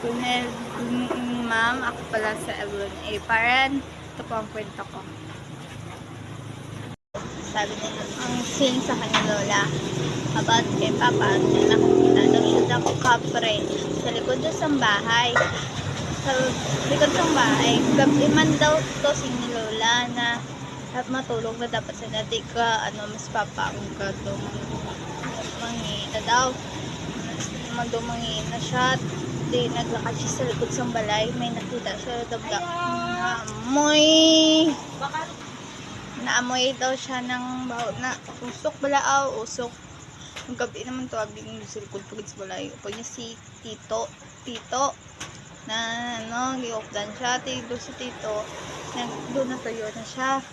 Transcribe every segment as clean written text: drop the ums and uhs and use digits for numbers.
Good evening, ma'am. Ako pala sa Evelyn A. Parent. Ito po ang kwento ko. Sabi niya, ang scene sa kanya lola about kay Papa, na nakakita daw siya ng kapre sa likod sa bahay. Sa likod ng bahay, gabi man daw to si ni lola na matulog na dapat sa natin ka, mas Papa ang gatong mangina daw. Mangina siya. Di naglakad siya sa likod ng balay, may nakita siya dabda naamoy daw siya ng baho na usok balaaw, usok. Ang gabi naman to, abing sa likod pagod sa balay. Upo niya si Tito na giopdan siya, si Tito doon na tayo na siya.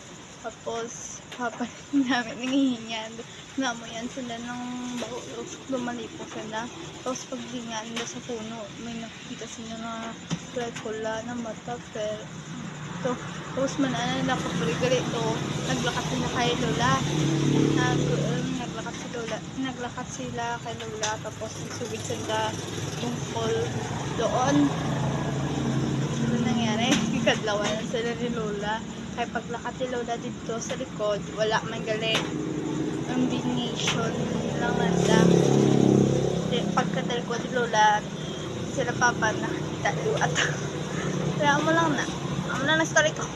Tapos Papa namin nangihingan, naamoyan sila ng baho, usok, lumalipo sila. Tapos paglingan nila sa puno, may nakikita sila na kula na mata, pero tapos manana na kapag-gali ito, naglakad sila kay Lola. Naglakad sila kay Lola, tapos nagsugid sila tungkol doon. Ano nangyari? Ikadlawan sila ni Lola. Kaya paglakad ni Lola dito sa likod, wala man gali. Combination lang nanda. Pagkatalikod ni Lola, sila Papa nakita liwat. Kaya mo lang na. Amo na story ko.